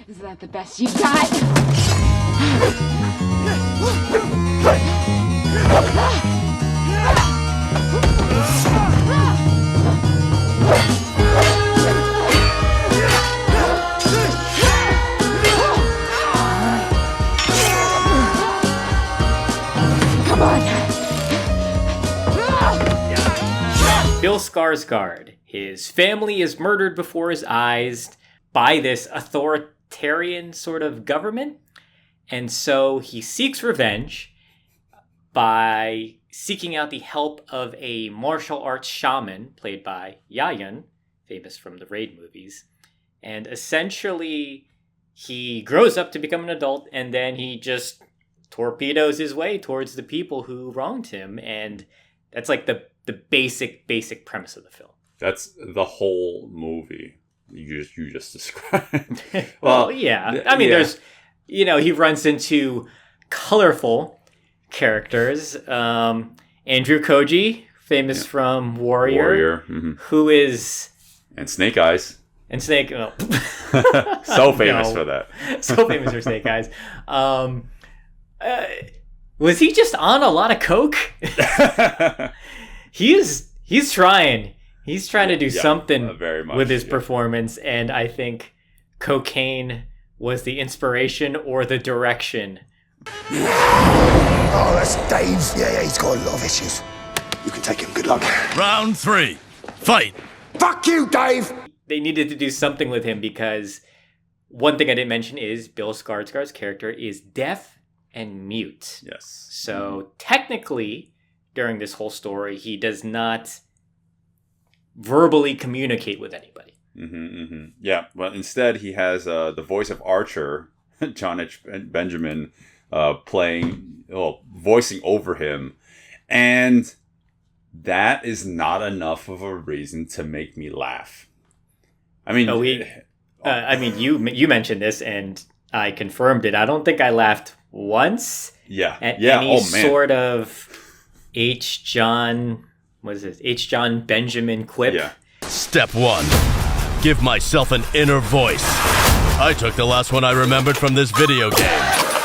Is that the best you've got? Come on. Bill Skarsgård. His family is murdered before his eyes by this authoritarian sort of government. And so he seeks revenge by seeking out the help of a martial arts shaman played by Yayan, famous from the Raid movies. And essentially, he grows up to become an adult, and then he just torpedoes his way towards the people who wronged him. And that's like the basic premise of the film. That's the whole movie you just described. Well, yeah. I mean, there's, he runs into colorful characters. Andrew Koji, famous from Warrior. Mm-hmm. Who is... And Snake Eyes. And Snake... Oh. So famous for that. So famous for Snake Eyes. Was he just on a lot of coke? He's trying. He's trying to do something with his performance, and I think cocaine was the inspiration or the direction. Oh, that's Dave. Yeah, he's got a lot of issues. You can take him. Good luck. Round 3. Fight. Fuck you, Dave! They needed to do something with him because one thing I didn't mention is Bill Skarsgård's character is deaf and mute. Yes. So technically, during this whole story, he does not verbally communicate with anybody. Yeah, but instead he has the voice of Archer, John H. Benjamin, voicing over him, and that is not enough of a reason to make me laugh. I mean, you mentioned this, and I confirmed it. I don't think I laughed once. Yeah, at any sort of H. John Benjamin quip. Yeah. Step 1. Give myself an inner voice. I took the last one I remembered from this video game.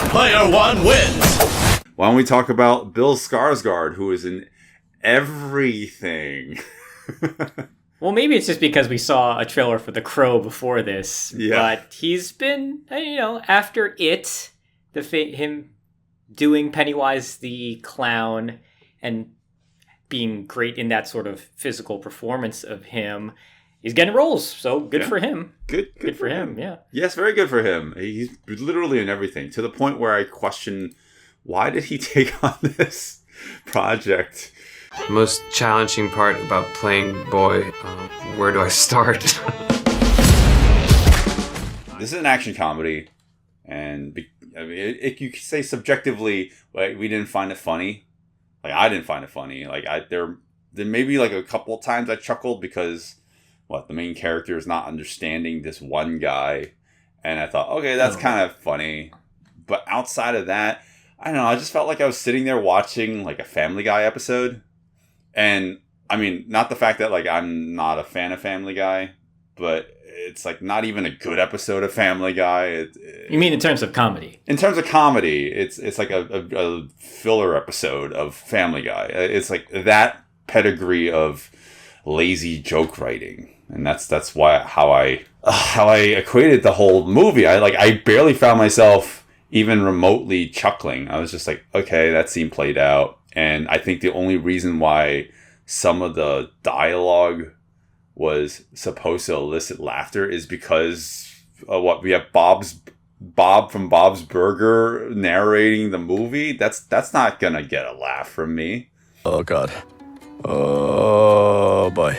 Player 1 wins. Why don't we talk about Bill Skarsgård, who is in everything? Well, maybe it's just because we saw a trailer for The Crow before this. Yeah. But he's been, after it, him doing Pennywise the Clown and being great in that sort of physical performance of him, he's getting roles. So good for him. Good for him. Yeah. Yes, very good for him. He's literally in everything, to the point where I question, why did he take on this project? The most challenging part about playing Boy, where do I start? This is an action comedy, and you could say subjectively, like, we didn't find it funny. Like, I didn't find it funny. Like, there maybe like a couple of times I chuckled because the main character is not understanding this one guy, and I thought, okay, that's kind of funny. But outside of that, I don't know. I just felt like I was sitting there watching like a Family Guy episode. And I mean, not the fact that like I'm not a fan of Family Guy, but it's like not even a good episode of Family Guy. You mean in terms of comedy? In terms of comedy, it's like a filler episode of Family Guy. It's like that pedigree of lazy joke writing, and that's how I equated the whole movie. I barely found myself even remotely chuckling. I was just like, okay, that scene played out. And I think the only reason why some of the dialogue was supposed to elicit laughter is because we have Bob from Bob's Burger narrating the movie. That's not gonna get a laugh from me. Oh God. Oh boy.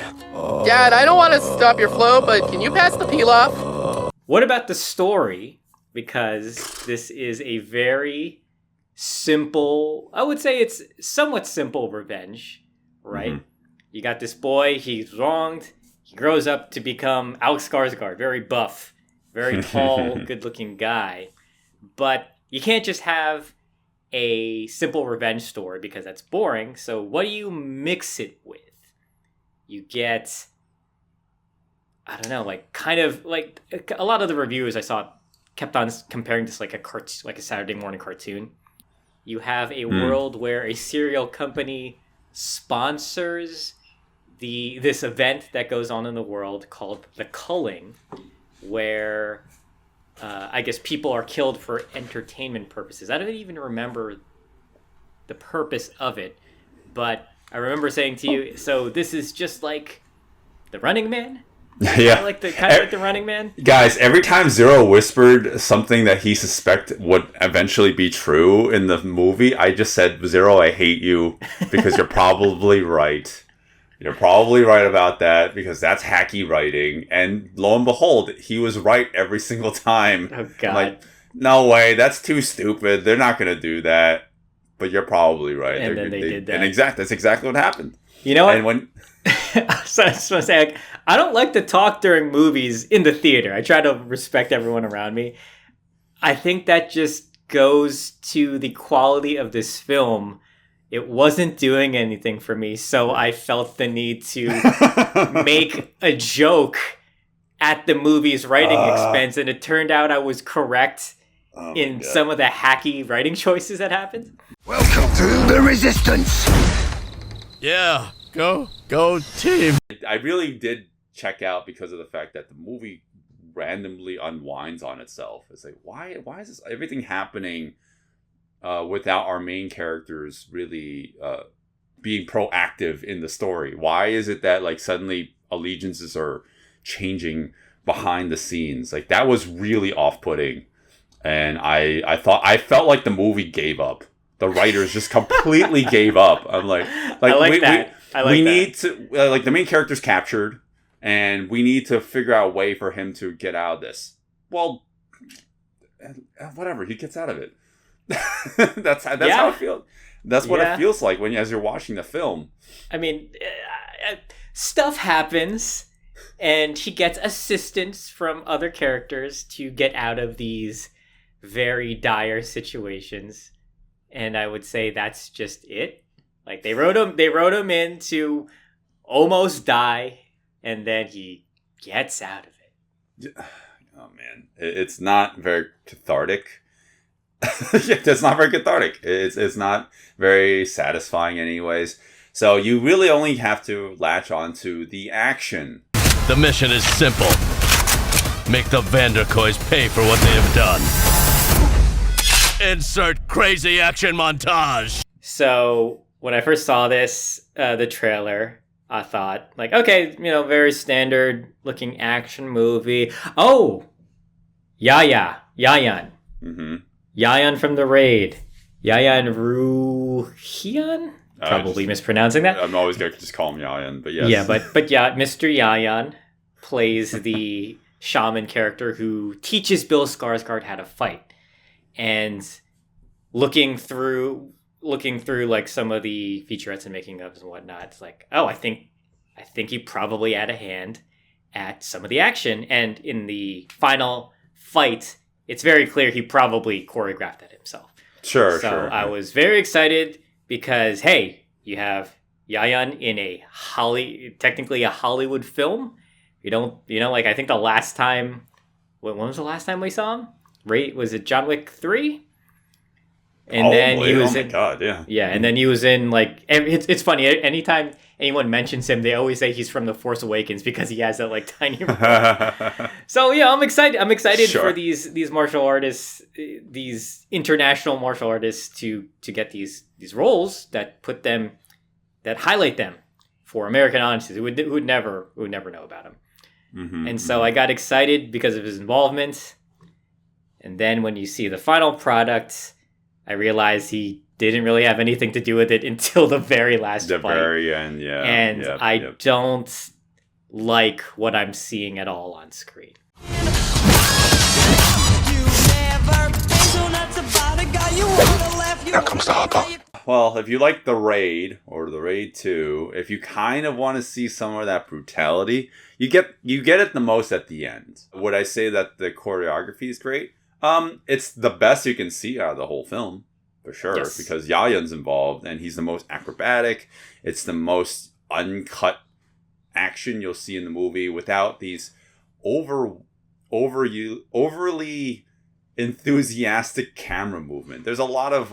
Dad, I don't want to stop your flow, but can you pass the pilaf? What about the story? Because this is a very simple, I would say it's somewhat simple revenge, right? Mm-hmm. You got this boy, he's wronged, he grows up to become Alex Skarsgård, very buff, very tall, good-looking guy. But you can't just have a simple revenge story because that's boring. So what do you mix it with? You get, I don't know, like kind of like a lot of the reviewers I saw kept on comparing this like like a Saturday morning cartoon. You have a world where a cereal company sponsors this event that goes on in the world called the culling, where I guess people are killed for entertainment purposes. I don't even remember the purpose of it, but I remember saying to you, so this is just like the Running Man? Yeah. Kind of like the Running Man? Guys, every time Zero whispered something that he suspected would eventually be true in the movie, I just said, Zero, I hate you, because you're probably right. You're probably right about that, because that's hacky writing. And lo and behold, he was right every single time. Oh, God. I'm like, no way, that's too stupid. They're not going to do that. But you're probably right. And then they did that. And that's exactly what happened. You know what? And when... So I just want to say, I don't like to talk during movies in the theater. I try to respect everyone around me. I think that just goes to the quality of this film. It wasn't doing anything for me, so I felt the need to make a joke at the movie's writing expense, and it turned out I was correct in some of the hacky writing choices that happened. Welcome to the Resistance. Yeah, go team. I really did check out because of the fact that the movie randomly unwinds on itself. It's like, why is this everything happening without our main characters really being proactive in the story? Why is it that like suddenly allegiances are changing behind the scenes? Like that was really off-putting, and I felt like the movie gave up. The writers just completely gave up. I'm like I like that. We need to like the main character's captured, and we need to figure out a way for him to get out of this. Well, whatever, he gets out of it. that's how it feels. That's what it feels like as you're watching the film. I mean, stuff happens, and he gets assistance from other characters to get out of these very dire situations. And I would say that's just it. Like they wrote him in to almost die, and then he gets out of it. Oh man, it's not very cathartic. It's not very cathartic. It's not very satisfying, anyways. So you really only have to latch on to the action. The mission is simple. Make the Vanderkoys pay for what they have done. Insert crazy action montage. So when I first saw this, the trailer, I thought like, okay, very standard looking action movie. Oh, Yayan. Mm-hmm. Yayan from the Raid. Yayan Ruhian? Probably mispronouncing that. I'm always going to just call him Yayan, but yes. Yeah, but yeah, Mr. Yayan plays the shaman character who teaches Bill Skarsgård how to fight. And looking through like some of the featurettes and making ofs and whatnot, it's like, oh, I think he probably had a hand at some of the action. And in the final fight, it's very clear he probably choreographed that himself. Sure. I was very excited because, hey, you have Yayan in technically a Hollywood film. Like I think the last time, when was the last time we saw him? Was it John Wick 3? And then he was my God, yeah. Yeah, and then he was in like it's funny, anytime anyone mentions him, they always say he's from The Force Awakens because he has that like tiny So yeah, I'm excited for these martial artists, these international martial artists to get these roles that highlight them for American audiences who would never know about him. Mm-hmm, and so I got excited because of his involvement. And then when you see the final product, I realized he didn't really have anything to do with it until the very last fight. The very end, yeah. And I don't like what I'm seeing at all on screen. Here comes the hopper. Well, if you like The Raid or The Raid 2, if you kind of want to see some of that brutality, you get it the most at the end. Would I say that the choreography is great? It's the best you can see out of the whole film, for sure, yes. Because Yayan's involved, and he's the most acrobatic. It's the most uncut action you'll see in the movie without these overly enthusiastic camera movement. There's a lot of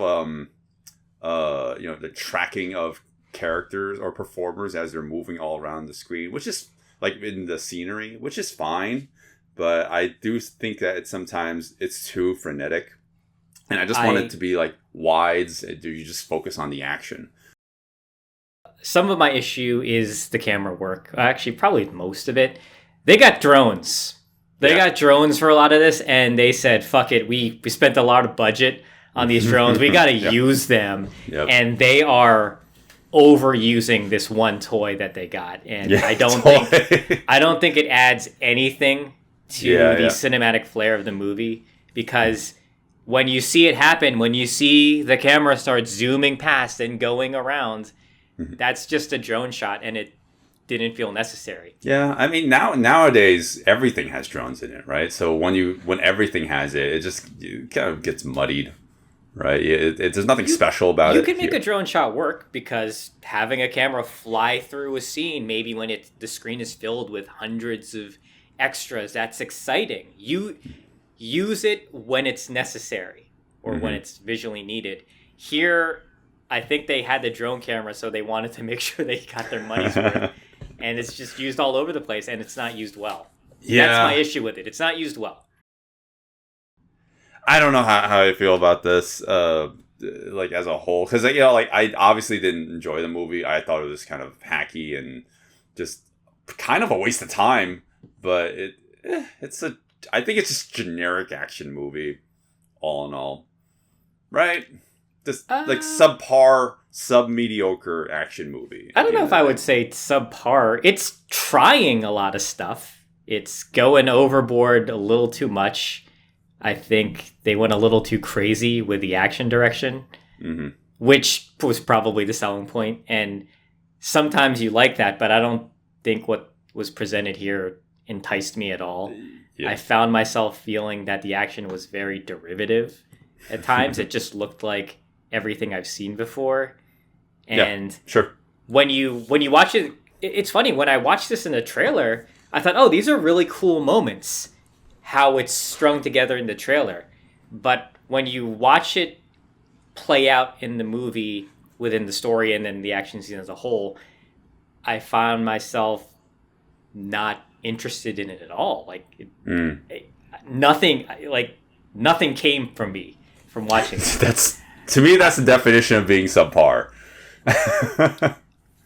the tracking of characters or performers as they're moving all around the screen, which is like in the scenery, which is fine, but I do think that sometimes it's too frenetic, and I just want it to be like wides. Do you just focus on the action? Some of my issue is the camera work. Actually, probably most of it. They got drones. They got drones for a lot of this, and they said, fuck it, we spent a lot of budget on these drones. We got to use them. Yep. And they are overusing this one toy that they got. And I don't think it adds anything to the cinematic flair of the movie, because when you see it happen, when you see the camera start zooming past and going around, that's just a drone shot, and it didn't feel necessary. Yeah, I mean nowadays everything has drones in it, right? So when everything has it kind of gets muddied, right? There's nothing special about it. You can make a drone shot work, because having a camera fly through a scene, maybe when the screen is filled with hundreds of extras, that's exciting. You use it when it's necessary or when it's visually needed. Here, I think they had the drone camera, so they wanted to make sure they got their money's worth. And it's just used all over the place, and it's not used well. Yeah. That's my issue with it. It's not used well. I don't know how I feel about this, like as a whole, because I obviously didn't enjoy the movie. I thought it was kind of hacky and just kind of a waste of time. But I think it's just a generic action movie, all in all, right? Just like subpar, sub-mediocre action movie. I don't know if I would say subpar. It's trying a lot of stuff. It's going overboard a little too much. I think they went a little too crazy with the action direction, which was probably the selling point. And sometimes you like that, but I don't think what was presented here enticed me at all. Yeah. I found myself feeling that the action was very derivative at times. It just looked like everything I've seen before. And when you watch it, it's funny, when I watched this in the trailer, I thought, oh, these are really cool moments, how it's strung together in the trailer. But when you watch it play out in the movie within the story and then the action scene as a whole, I found myself not interested in it at all. Like nothing came from me from watching it. To me, that's the definition of being subpar.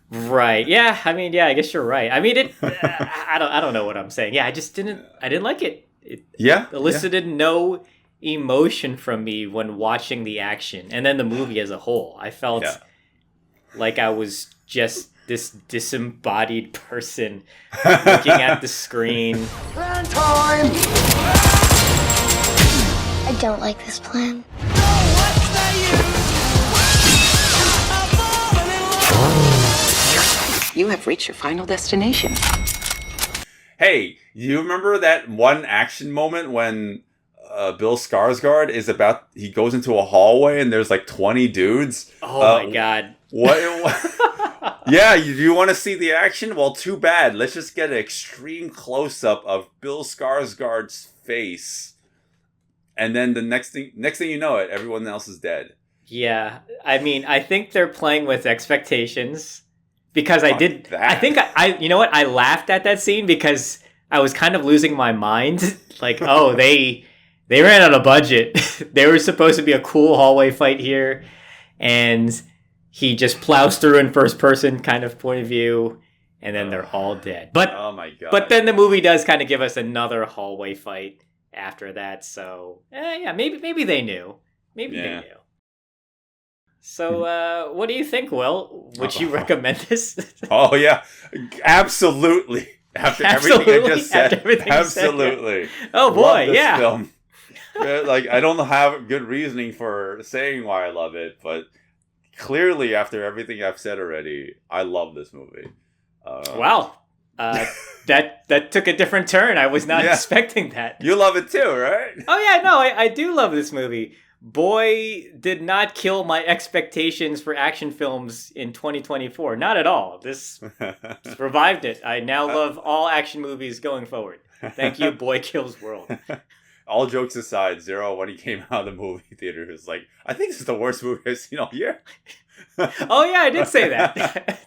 Right. Yeah. I mean, yeah, I guess you're right. I mean, I don't know what I'm saying. Yeah, I didn't like it. It elicited no emotion from me when watching the action. And then the movie as a whole, I felt like I was just this disembodied person looking at the screen. Plan time! I don't like this plan. You have reached your final destination. Hey, you remember that one action moment when Bill Skarsgård he goes into a hallway and there's like 20 dudes? Oh my god. What? Yeah, you want to see the action? Well, too bad. Let's just get an extreme close-up of Bill Skarsgård's face. And then the next thing you know it, everyone else is dead. Yeah. I mean, I think they're playing with expectations. Because I think you know what? I laughed at that scene because I was kind of losing my mind. Like, oh, they ran out of budget. There was supposed to be a cool hallway fight here, and he just plows through in first person kind of point of view, and then they're all dead. But oh my god! But then the movie does kind of give us another hallway fight after that. So yeah, maybe they knew. Maybe they knew. So, what do you think, Will? Would you recommend this? Oh, yeah. Absolutely. After everything I just said. Absolutely. Oh, boy, love this yeah. Film. Like, I don't have good reasoning for saying why I love it, but clearly, after everything I've said already, I love this movie. Wow. That took a different turn. I was not expecting that. You love it too, right? Oh, yeah, no, I do love this movie. Boy, did not kill my expectations for action films in 2024. Not at all. This revived it. I now love all action movies going forward. Thank you, Boy Kills World. all jokes aside, Zero, when he came out of the movie theater, was like, I think this is the worst movie I've seen all year. Oh yeah, I did say that.